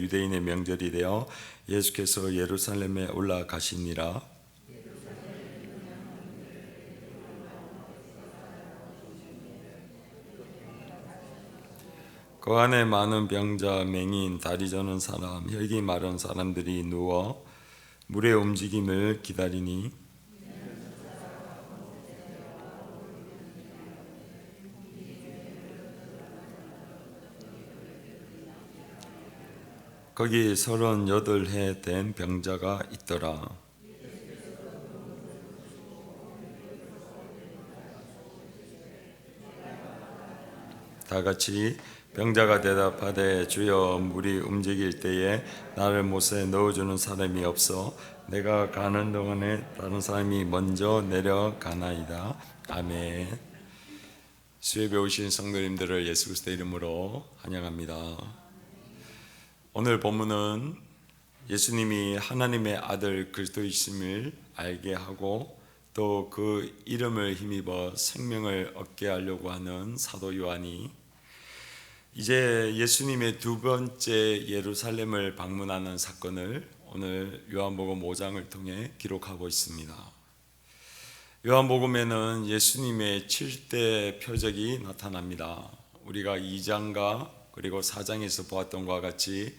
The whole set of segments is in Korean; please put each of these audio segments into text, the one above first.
유대인의 명절이 되어 예수께서 예루살렘에 올라가시니라. 그 안에 많은 병자, 맹인, 다리 저는 사람, 혈기 마른 사람들이 누워 물의 움직임을 기다리니 거기 38해 된 병자가 있더라. 다 같이 병자가 대답하되 주여 물이 움직일 때에 나를 못에 넣어주는 사람이 없어 내가 가는 동안에 다른 사람이 먼저 내려가나이다. 아멘. 수요일에 오신 성도님들을 예수 그리스도의 이름으로 환영합니다. 오늘 본문은 예수님이 하나님의 아들 그리스도이심을 알게 하고 또 그 이름을 힘입어 생명을 얻게 하려고 하는 사도 요한이 이제 예수님의 두 번째 예루살렘을 방문하는 사건을 오늘 요한복음 5장을 통해 기록하고 있습니다. 요한복음에는 예수님의 7대 표적이 나타납니다. 우리가 2장과 그리고 4장에서 보았던 것과 같이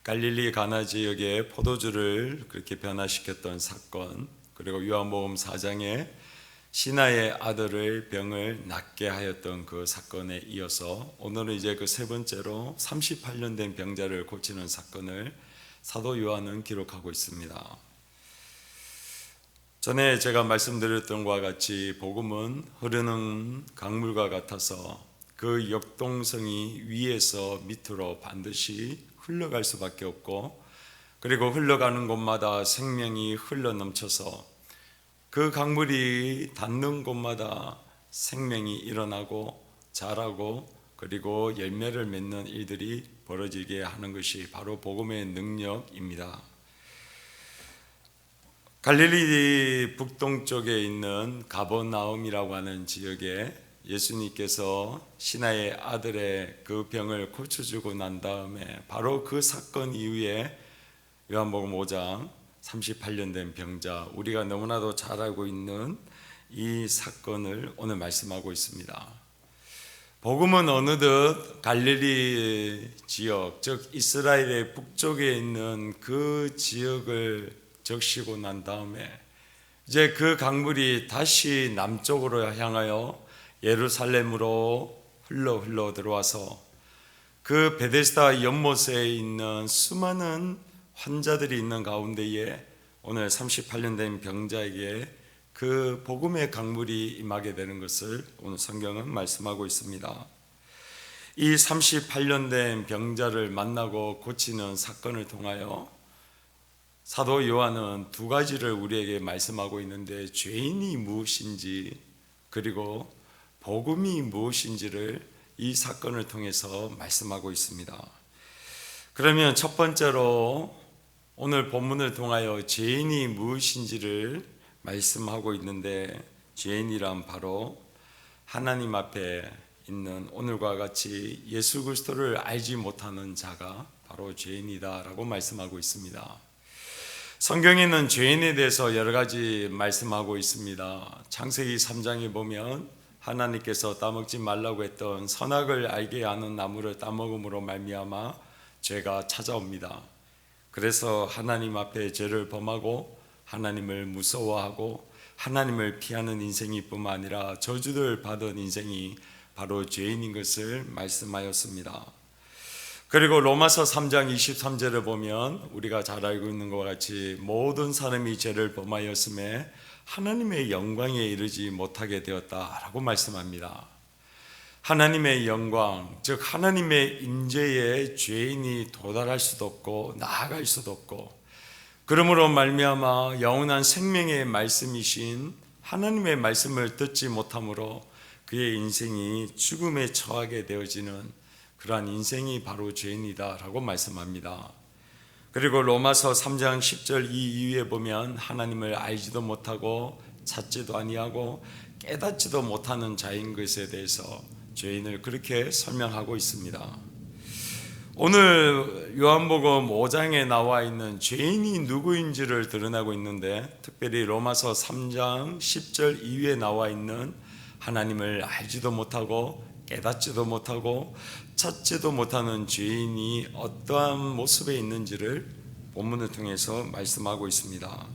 갈릴리 가나 지역의 포도주를 그렇게 변화시켰던 사건, 그리고 요한복음 4장에 신하의 아들의 병을 낫게 하였던 그 사건에 이어서 오늘은 이제 그 세 번째로 38년 된 병자를 고치는 사건을 사도 요한은 기록하고 있습니다. 전에 제가 말씀드렸던 것과 같이 복음은 흐르는 강물과 같아서 그 역동성이 위에서 밑으로 반드시 흘러갈 수밖에 없고, 그리고 흘러가는 곳마다 생명이 흘러넘쳐서 그 강물이 닿는 곳마다 생명이 일어나고 자라고 그리고 열매를 맺는 일들이 벌어지게 하는 것이 바로 복음의 능력입니다. 갈릴리 북동쪽에 있는 가버나움이라고 하는 지역에 예수님께서 신하의 아들의 그 병을 고쳐주고 난 다음에 바로 그 사건 이후에 요한복음 5장 38년 된 병자, 우리가 너무나도 잘 알고 있는 이 사건을 오늘 말씀하고 있습니다. 복음은 어느덧 갈릴리 지역, 즉 이스라엘의 북쪽에 있는 그 지역을 적시고 난 다음에 이제 그 강물이 다시 남쪽으로 향하여 예루살렘으로 흘러 들어와서 그 베데스다 연못에 있는 수많은 환자들이 있는 가운데에 오늘 38년 된 병자에게 그 복음의 강물이 임하게 되는 것을 오늘 성경은 말씀하고 있습니다. 이 38년 된 병자를 만나고 고치는 사건을 통하여 사도 요한은 두 가지를 우리에게 말씀하고 있는데, 죄인이 무엇인지 그리고 복음이 무엇인지를 이 사건을 통해서 말씀하고 있습니다. 그러면 첫 번째로 오늘 본문을 통하여 죄인이 무엇인지를 말씀하고 있는데, 죄인이란 바로 하나님 앞에 있는 오늘과 같이 예수 그리스도를 알지 못하는 자가 바로 죄인이다라고 말씀하고 있습니다. 성경에는 죄인에 대해서 여러 가지 말씀하고 있습니다. 창세기 3장에 보면 하나님께서 따먹지 말라고 했던 선악을 알게 하는 나무를 따먹음으로 말미암아 죄가 찾아옵니다. 그래서 하나님 앞에 죄를 범하고 하나님을 무서워하고 하나님을 피하는 인생이 뿐만 아니라 저주를 받은 인생이 바로 죄인인 것을 말씀하였습니다. 그리고 로마서 3장 23절을 보면 우리가 잘 알고 있는 것과 같이 모든 사람이 죄를 범하였음에 하나님의 영광에 이르지 못하게 되었다라고 말씀합니다. 하나님의 영광, 즉 하나님의 임재에 죄인이 도달할 수도 없고 나아갈 수도 없고, 그러므로 말미암아 영원한 생명의 말씀이신 하나님의 말씀을 듣지 못함으로 그의 인생이 죽음에 처하게 되어지는 그러한 인생이 바로 죄인이다라고 말씀합니다. 그리고 로마서 3장 10절 이 이후에 보면 하나님을 알지도 못하고 찾지도 아니하고 깨닫지도 못하는 자인 것에 대해서 죄인을 그렇게 설명하고 있습니다. 오늘 요한복음 5장에 나와 있는 죄인이 누구인지를 드러내고 있는데, 특별히 로마서 3장 10절 이후에 나와 있는 하나님을 알지도 못하고 깨닫지도 못하고 찾지도 못하는 죄인이 어떠한 모습에 있는지를 본문을 통해서 말씀하고 있습니다.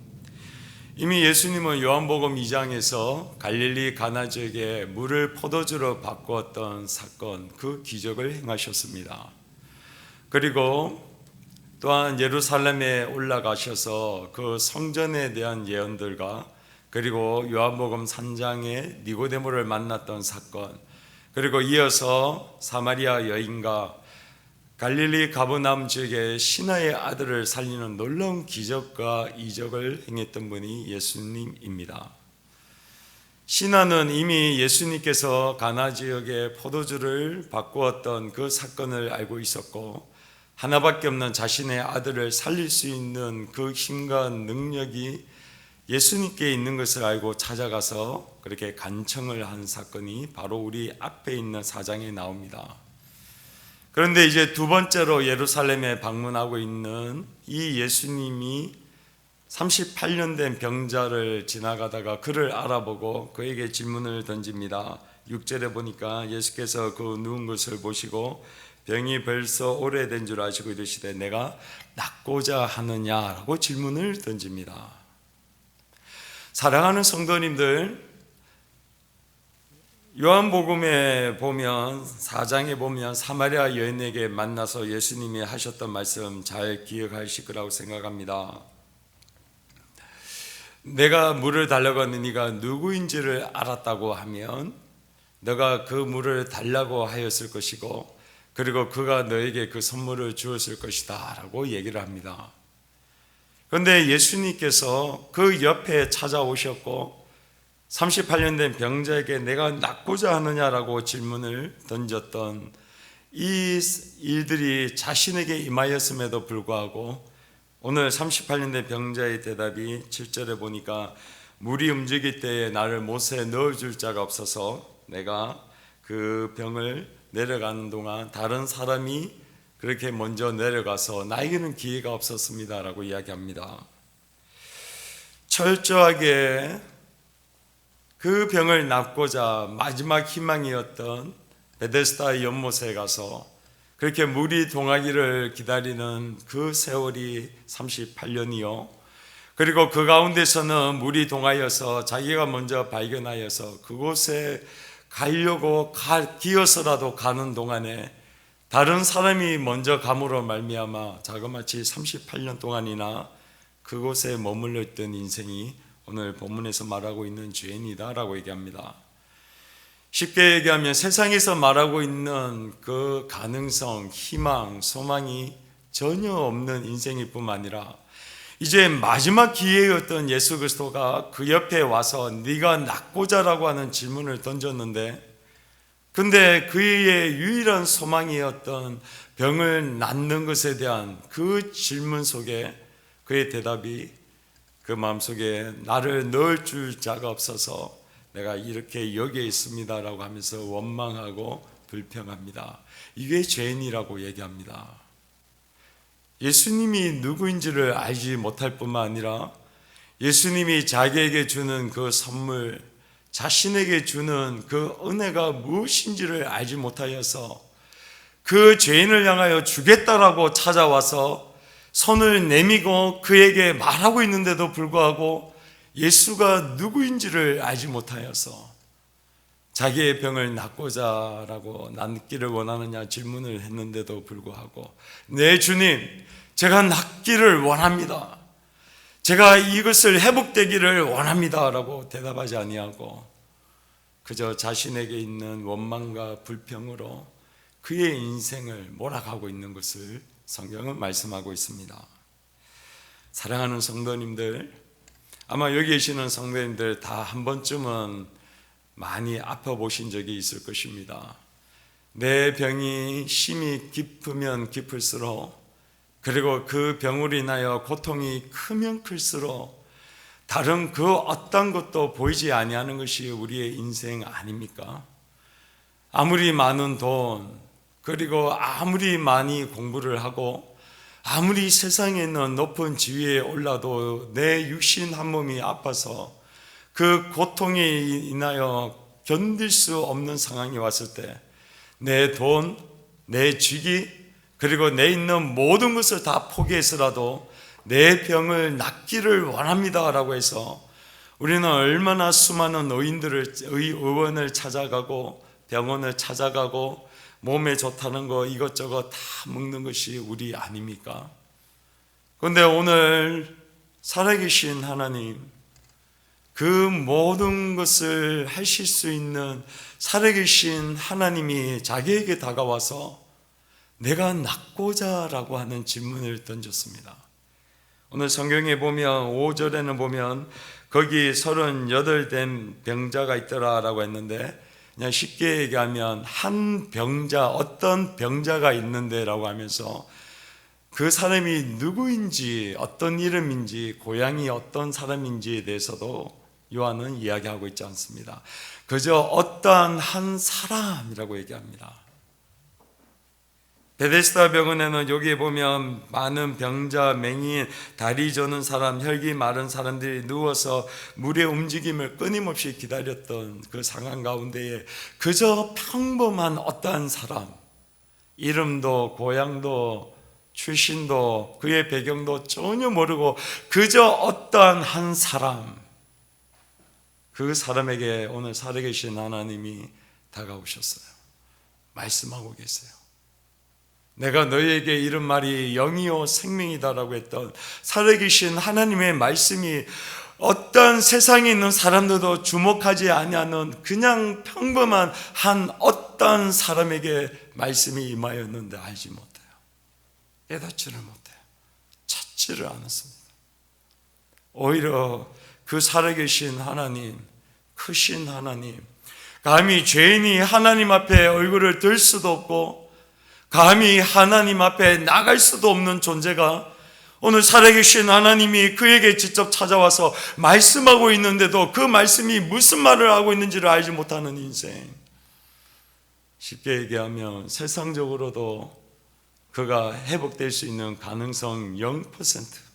이미 예수님은 요한복음 2장에서 갈릴리 가나 지역에 물을 포도주로 바꾸었던 사건, 그 기적을 행하셨습니다. 그리고 또한 예루살렘에 올라가셔서 그 성전에 대한 예언들과, 그리고 요한복음 3장에 니고데모를 만났던 사건, 그리고 이어서 사마리아 여인과 갈릴리 가버나움 지역의 신하의 아들을 살리는 놀라운 기적과 이적을 행했던 분이 예수님입니다. 신하는 이미 예수님께서 가나 지역의 포도주를 바꾸었던 그 사건을 알고 있었고, 하나밖에 없는 자신의 아들을 살릴 수 있는 그 힘과 능력이 예수님께 있는 것을 알고 찾아가서 그렇게 간청을 한 사건이 바로 우리 앞에 있는 4장에 나옵니다. 그런데 이제 두 번째로 예루살렘에 방문하고 있는 이 예수님이 38년 된 병자를 지나가다가 그를 알아보고 그에게 질문을 던집니다. 6절에 보니까 예수께서 그 누운 것을 보시고 병이 벌써 오래된 줄 아시고 이르시되 내가 낫고자 하느냐라고 질문을 던집니다. 사랑하는 성도님들, 요한복음에 보면 4장에 보면 사마리아 여인에게 만나서 예수님이 하셨던 말씀 잘 기억하실 거라고 생각합니다. 내가 물을 달라고 하는 네가 누구인지를 알았다고 하면 너가 그 물을 달라고 하였을 것이고, 그리고 그가 너에게 그 선물을 주었을 것이다 라고 얘기를 합니다. 그런데 예수님께서 그 옆에 찾아오셨고 38년 된 병자에게 내가 낫고자 하느냐라고 질문을 던졌던 이 일들이 자신에게 임하였음에도 불구하고 오늘 38년 된 병자의 대답이 7절에 보니까 물이 움직일 때에 나를 못에 넣어줄 자가 없어서 내가 그 병을 내려가는 동안 다른 사람이 그렇게 먼저 내려가서 나에게는 기회가 없었습니다 라고 이야기합니다. 철저하게 그 병을 낫고자 마지막 희망이었던 베데스다 연못에 가서 그렇게 물이 동하기를 기다리는 그 세월이 38년이요. 그리고 그 가운데서는 물이 동하여서 자기가 먼저 발견하여서 그곳에 가려고 기어서라도 가는 동안에 다른 사람이 먼저 감으로 말미암아 자그마치 38년 동안이나 그곳에 머물러 있던 인생이 오늘 본문에서 말하고 있는 죄인이다 라고 얘기합니다. 쉽게 얘기하면 세상에서 말하고 있는 그 가능성, 희망, 소망이 전혀 없는 인생일 뿐만 아니라 이제 마지막 기회였던 예수 그리스도가 그 옆에 와서 네가 낫고자라고 하는 질문을 던졌는데, 근데 그의 유일한 소망이었던 병을 낫는 것에 대한 그 질문 속에 그의 대답이 그 마음속에 나를 넣을 줄 자가 없어서 내가 이렇게 여기에 있습니다라고 하면서 원망하고 불평합니다. 이게 죄인이라고 얘기합니다. 예수님이 누구인지를 알지 못할 뿐만 아니라 예수님이 자기에게 주는 그 선물, 자신에게 주는 그 은혜가 무엇인지를 알지 못하여서 그 죄인을 향하여 주겠다라고 찾아와서 손을 내미고 그에게 말하고 있는데도 불구하고 예수가 누구인지를 알지 못하여서 자기의 병을 낫고자라고 낫기를 원하느냐 질문을 했는데도 불구하고 네 주님, 제가 낫기를 원합니다. 제가 이것을 회복되기를 원합니다 라고 대답하지 아니하고 그저 자신에게 있는 원망과 불평으로 그의 인생을 몰아가고 있는 것을 성경은 말씀하고 있습니다. 사랑하는 성도님들, 아마 여기 계시는 성도님들 다 한 번쯤은 많이 아파보신 적이 있을 것입니다. 내 병이 심히 깊으면 깊을수록, 그리고 그 병으로 인하여 고통이 크면 클수록 다른 그 어떤 것도 보이지 아니하는 것이 우리의 인생 아닙니까? 아무리 많은 돈, 그리고 아무리 많이 공부를 하고 아무리 세상에 있는 높은 지위에 올라도 내 육신 한 몸이 아파서 그 고통에 인하여 견딜 수 없는 상황이 왔을 때 내 돈, 내 직위, 그리고 내 있는 모든 것을 다 포기해서라도 내 병을 낫기를 원합니다라고 해서 우리는 얼마나 수많은 의원을 찾아가고 병원을 찾아가고 몸에 좋다는 거 이것저것 다 먹는 것이 우리 아닙니까? 그런데 오늘 살아계신 하나님, 그 모든 것을 하실 수 있는 살아계신 하나님이 자기에게 다가와서 내가 낫고자 라고 하는 질문을 던졌습니다. 오늘 성경에 보면 5절에는 보면 거기 38 된 병자가 있더라라고 했는데, 그냥 쉽게 얘기하면 한 병자, 어떤 병자가 있는데 라고 하면서 그 사람이 누구인지, 어떤 이름인지, 고향이 어떤 사람인지에 대해서도 요한은 이야기하고 있지 않습니다. 그저 어떠한 한 사람이라고 얘기합니다. 베데스다 병원에는 여기에 보면 많은 병자, 맹인, 다리 저는 사람, 혈기 마른 사람들이 누워서 물의 움직임을 끊임없이 기다렸던 그 상황 가운데에 그저 평범한 어떠한 사람, 이름도 고향도 출신도 그의 배경도 전혀 모르고 그저 어떠한 한 사람, 그 사람에게 오늘 살아계신 하나님이 다가오셨어요. 말씀하고 계세요. 내가 너희에게 이런 말이 영이요 생명이다라고 했던 살아계신 하나님의 말씀이 어떤 세상에 있는 사람들도 주목하지 아니하는 그냥 평범한 한 어떤 사람에게 말씀이 임하였는데 알지 못해요. 깨닫지를 못해요. 찾지를 않았습니다. 오히려 그 살아계신 하나님, 크신 하나님, 감히 죄인이 하나님 앞에 얼굴을 들 수도 없고 감히 하나님 앞에 나갈 수도 없는 존재가 오늘 살아계신 하나님이 그에게 직접 찾아와서 말씀하고 있는데도 그 말씀이 무슨 말을 하고 있는지를 알지 못하는 인생. 쉽게 얘기하면 세상적으로도 그가 회복될 수 있는 가능성 0%,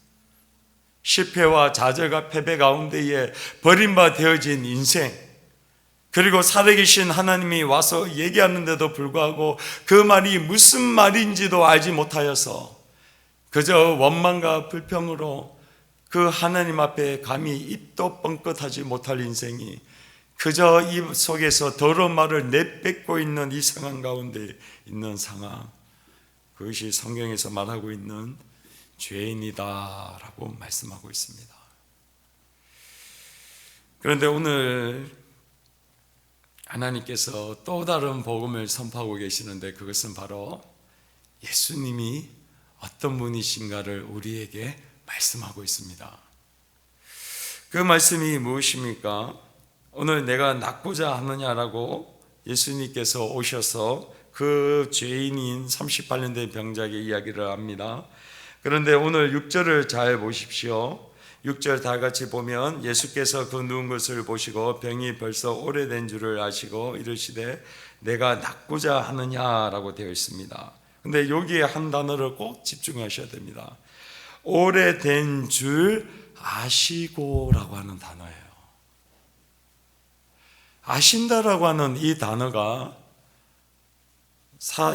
실패와 좌절과 패배 가운데에 버림받아진 인생, 그리고 살아계신 하나님이 와서 얘기하는데도 불구하고 그 말이 무슨 말인지도 알지 못하여서 그저 원망과 불평으로 그 하나님 앞에 감히 입도 뻥끗하지 못할 인생이 그저 입 속에서 더러운 말을 내뱉고 있는 이 상황 가운데 있는 상황, 그것이 성경에서 말하고 있는 죄인이다라고 말씀하고 있습니다. 그런데 오늘 하나님께서 또 다른 복음을 선포하고 계시는데 그것은 바로 예수님이 어떤 분이신가를 우리에게 말씀하고 있습니다. 그 말씀이 무엇입니까? 오늘 내가 낫고자 하느냐라고 예수님께서 오셔서 그 죄인인 38년 된 병자에게 이야기를 합니다. 그런데 오늘 6절을 잘 보십시오. 6절 다 같이 보면 예수께서 그 누운 것을 보시고 병이 벌써 오래된 줄을 아시고 이르시되 내가 낫고자 하느냐라고 되어 있습니다. 근데 여기에 한 단어를 꼭 집중하셔야 됩니다. 오래된 줄 아시고라고 하는 단어예요. 아신다라고 하는 이 단어가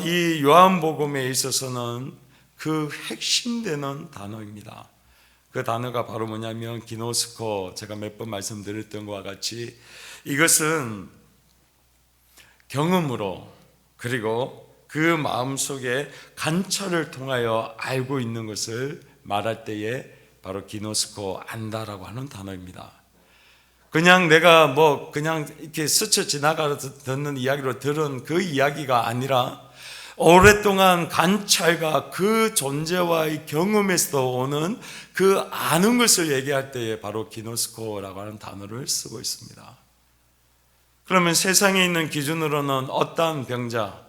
이 요한복음에 있어서는 그 핵심되는 단어입니다. 그 단어가 바로 뭐냐면 기노스코, 제가 몇 번 말씀드렸던 것과 같이 이것은 경험으로 그리고 그 마음속에 관찰을 통하여 알고 있는 것을 말할 때에 바로 기노스코, 안다라고 하는 단어입니다. 그냥 내가 그냥 이렇게 스쳐 지나가서 듣는 이야기로 들은 그 이야기가 아니라 오랫동안 관찰과 그 존재와의 경험에서 오는 그 아는 것을 얘기할 때에 바로 기노스코라고 하는 단어를 쓰고 있습니다. 그러면 세상에 있는 기준으로는 어떠한 병자,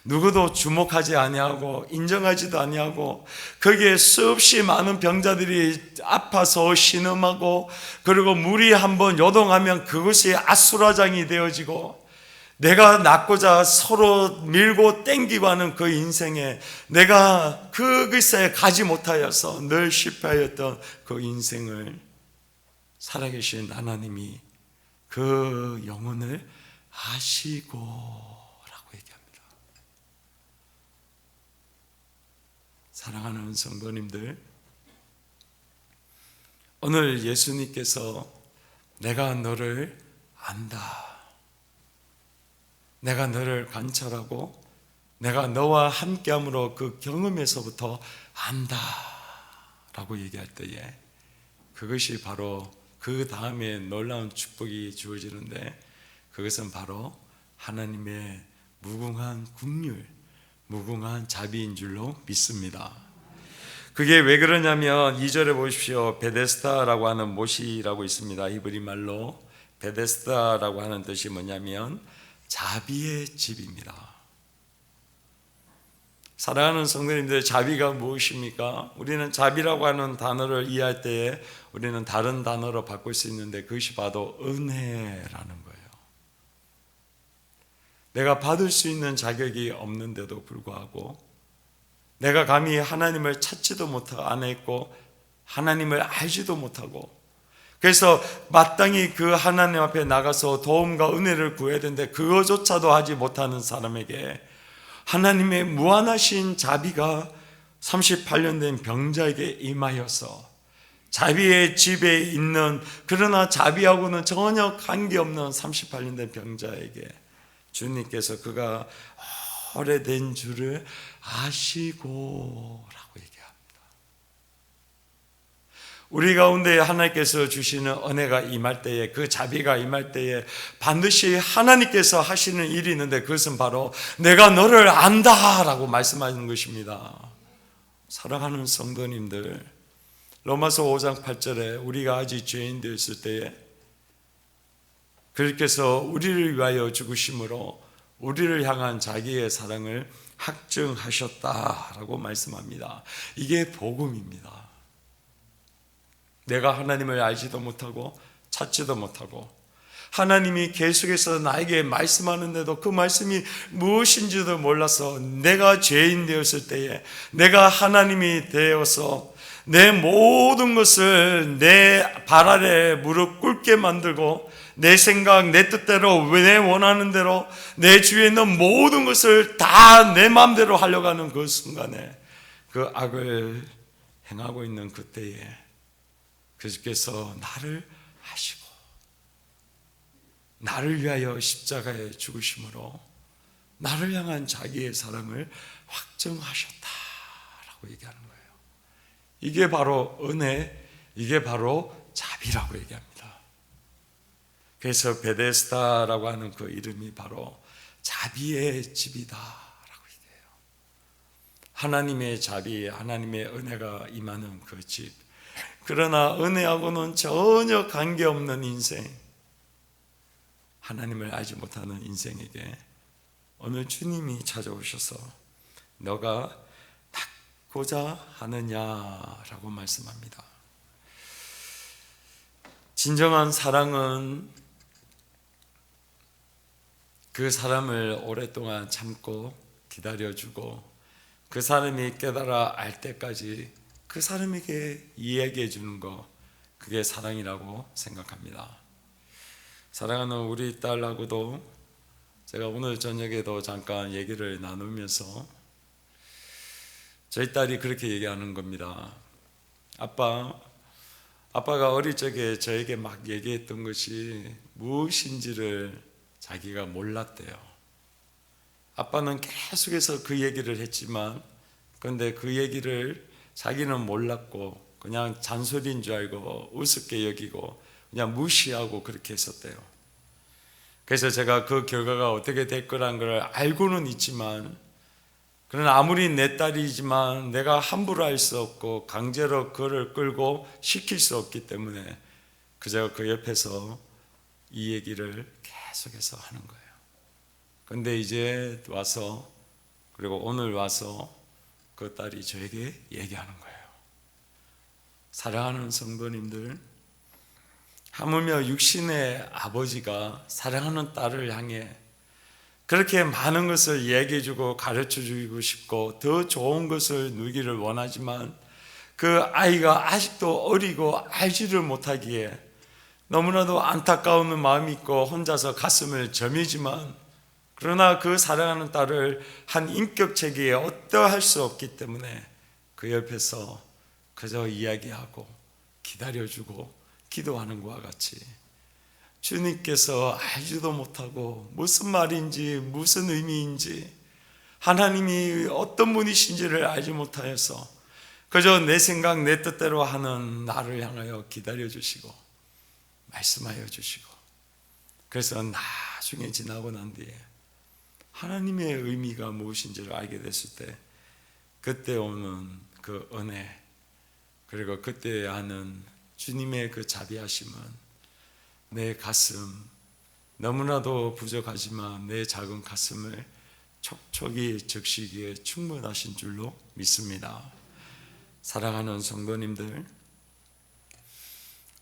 누구도 주목하지 아니하고 인정하지도 아니하고 거기에 수없이 많은 병자들이 아파서 신음하고 그리고 물이 한번 요동하면 그것이 아수라장이 되어지고 내가 낳고자 서로 밀고 땡기고 하는 그 인생에 내가 그 글쎄 가지 못하여서 늘 실패하였던 그 인생을 살아계신 하나님이 그 영혼을 아시고 라고 얘기합니다. 사랑하는 성도님들, 오늘 예수님께서 내가 너를 안다, 내가 너를 관찰하고 내가 너와 함께함으로 그 경험에서부터 안다 라고 얘기할 때에 그것이 바로 그 다음에 놀라운 축복이 주어지는데, 그것은 바로 하나님의 무궁한 긍휼, 무궁한 자비인 줄로 믿습니다. 그게 왜 그러냐면 2절에 보십시오. 베데스다라고 하는 못이라고 있습니다. 히브리 말로 베데스다라고 하는 뜻이 뭐냐면 자비의 집입니다. 사랑하는 성도님들, 자비가 무엇입니까? 우리는 자비라고 하는 단어를 이해할 때에 우리는 다른 단어로 바꿀 수 있는데 그것이 바로 은혜라는 거예요. 내가 받을 수 있는 자격이 없는데도 불구하고 내가 감히 하나님을 찾지도 못하고 안 했고 하나님을 알지도 못하고, 그래서 마땅히 그 하나님 앞에 나가서 도움과 은혜를 구해야 되는데 그거조차도 하지 못하는 사람에게 하나님의 무한하신 자비가 38년 된 병자에게 임하여서 자비의 집에 있는, 그러나 자비하고는 전혀 관계없는 38년 된 병자에게 주님께서 그가 오래된 줄을 아시고 라고 얘기합니다. 우리 가운데 하나님께서 주시는 은혜가 임할 때에, 그 자비가 임할 때에 반드시 하나님께서 하시는 일이 있는데 그것은 바로 내가 너를 안다 라고 말씀하시는 것입니다. 사랑하는 성도님들, 로마서 5장 8절에 우리가 아직 죄인 되었을 때에 그리스도께서 우리를 위하여 죽으심으로 우리를 향한 자기의 사랑을 확증하셨다라고 말씀합니다. 이게 복음입니다. 내가 하나님을 알지도 못하고 찾지도 못하고 하나님이 계속해서 나에게 말씀하는데도 그 말씀이 무엇인지도 몰라서 내가 죄인 되었을 때에 내가 하나님이 되어서 내 모든 것을 내 발 아래 무릎 꿇게 만들고 내 생각, 내 뜻대로, 내 원하는 대로 내 주위에 있는 모든 것을 다 내 마음대로 하려고 하는 그 순간에 그 악을 행하고 있는 그때에 그리스도께서 나를 아시고 나를 위하여 십자가에 죽으심으로 나를 향한 자기의 사랑을 확증하셨다라고 얘기하는 거예요. 이게 바로 은혜, 이게 바로 자비라고 얘기합니다. 그래서 베데스다라고 하는 그 이름이 바로 자비의 집이다라고 얘기해요. 하나님의 자비, 하나님의 은혜가 임하는 그 집. 그러나 은혜하고는 전혀 관계없는 인생, 하나님을 알지 못하는 인생에게 오늘 주님이 찾아오셔서 너가 낫고자 하느냐라고 말씀합니다. 진정한 사랑은 그 사람을 오랫동안 참고 기다려주고 그 사람이 깨달아 알 때까지 그 사람에게 이야기해 주는 거, 그게 사랑이라고 생각합니다. 사랑하는 우리 딸하고도 제가 오늘 저녁에도 잠깐 얘기를 나누면서 저희 딸이 그렇게 얘기하는 겁니다. 아빠가 어릴 적에 저에게 막 얘기했던 것이 무엇인지를 자기가 몰랐대요. 아빠는 계속해서 그 얘기를 했지만 그런데 그 얘기를 자기는 몰랐고 그냥 잔소리인 줄 알고 우습게 여기고 그냥 무시하고 그렇게 했었대요. 그래서 제가 그 결과가 어떻게 될 거란 걸 알고는 있지만, 그러나 아무리 내 딸이지만 내가 함부로 할 수 없고 강제로 그를 끌고 시킬 수 없기 때문에 그저 그 옆에서 이 얘기를 계속해서 하는 거예요. 그런데 이제 와서, 그리고 오늘 와서 그 딸이 저에게 얘기하는 거예요. 사랑하는 성도님들, 하물며 육신의 아버지가 사랑하는 딸을 향해 그렇게 많은 것을 얘기해주고 가르쳐주고 싶고 더 좋은 것을 누리기를 원하지만 그 아이가 아직도 어리고 알지를 못하기에 너무나도 안타까운 마음이 있고 혼자서 가슴을 저미지만, 그러나 그 사랑하는 딸을 한 인격체계에 어떠할 수 없기 때문에 그 옆에서 그저 이야기하고 기다려주고 기도하는 것과 같이 주님께서 알지도 못하고 무슨 말인지 무슨 의미인지 하나님이 어떤 분이신지를 알지 못하여서 그저 내 생각 내 뜻대로 하는 나를 향하여 기다려주시고 말씀하여 주시고, 그래서 나중에 지나고 난 뒤에 하나님의 의미가 무엇인지를 알게 됐을 때 그때 오는 그 은혜, 그리고 그때 하는 주님의 그 자비하심은 내 가슴, 너무나도 부족하지만 내 작은 가슴을 촉촉이 적시기에 충분하신 줄로 믿습니다. 사랑하는 성도님들,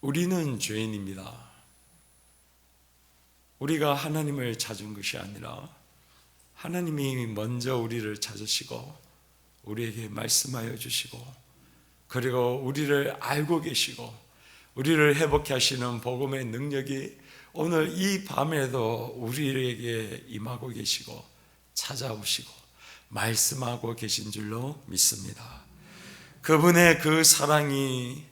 우리는 죄인입니다. 우리가 하나님을 찾은 것이 아니라 하나님이 먼저 우리를 찾으시고 우리에게 말씀하여 주시고, 그리고 우리를 알고 계시고 우리를 회복케 하시는 복음의 능력이 오늘 이 밤에도 우리에게 임하고 계시고 찾아오시고 말씀하고 계신 줄로 믿습니다. 그분의 그 사랑이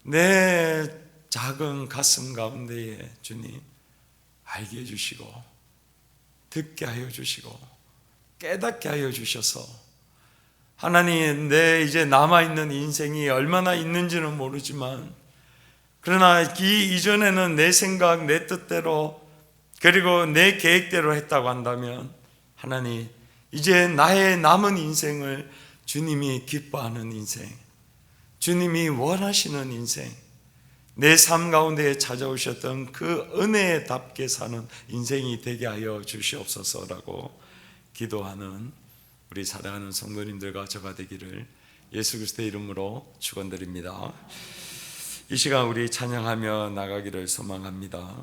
내 작은 가슴 가운데에 주님 알게 해주시고 듣게 하여 주시고 깨닫게 하여 주셔서, 하나님 내 이제 남아있는 인생이 얼마나 있는지는 모르지만 그러나 이 이전에는 내 생각 내 뜻대로 그리고 내 계획대로 했다고 한다면 하나님 이제 나의 남은 인생을 주님이 기뻐하는 인생, 주님이 원하시는 인생, 내 삶 가운데 찾아오셨던 그 은혜답게 사는 인생이 되게 하여 주시옵소서라고 기도하는 우리 사랑하는 성도님들과 저가 되기를 예수 그리스도의 이름으로 축원드립니다. 이 시간 우리 찬양하며 나가기를 소망합니다.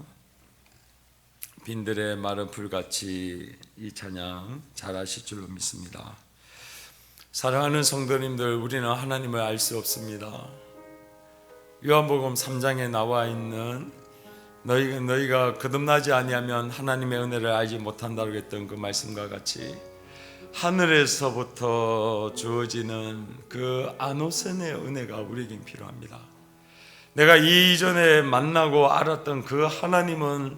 빈들의 마른 불같이 이 찬양 잘하실 줄로 믿습니다. 사랑하는 성도님들, 우리는 하나님을 알 수 없습니다. 요한복음 3장에 나와 있는 너희가 거듭나지 아니하면 하나님의 은혜를 알지 못한다고 했던 그 말씀과 같이 하늘에서부터 주어지는 그 아노센의 은혜가 우리에겐 필요합니다. 내가 이전에 만나고 알았던 그 하나님은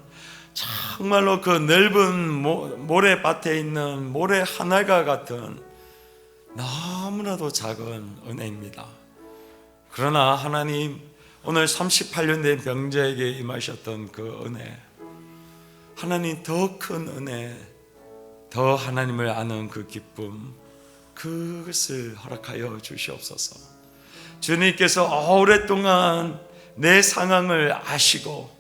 정말로 그 넓은 모래밭에 있는 모래 하나가 같은 너무나도 작은 은혜입니다. 그러나 하나님 오늘 38년 된 병자에게 임하셨던 그 은혜, 하나님 더 큰 은혜, 더 하나님을 아는 그 기쁨, 그것을 허락하여 주시옵소서. 주님께서 오랫동안 내 상황을 아시고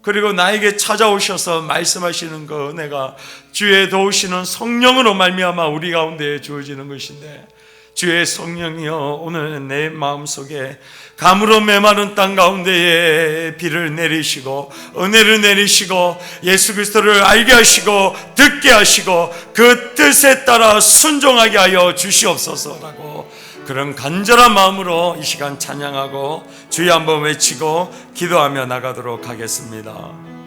그리고 나에게 찾아오셔서 말씀하시는 그 은혜가 주의 도우시는 성령으로 말미암아 우리 가운데 주어지는 것인데, 주의 성령이여 오늘 내 마음속에 가물어 메마른 땅 가운데에 비를 내리시고 은혜를 내리시고 예수 그리스도를 알게 하시고 듣게 하시고 그 뜻에 따라 순종하게 하여 주시옵소서라고 그런 간절한 마음으로 이 시간 찬양하고 주여 한번 외치고 기도하며 나가도록 하겠습니다.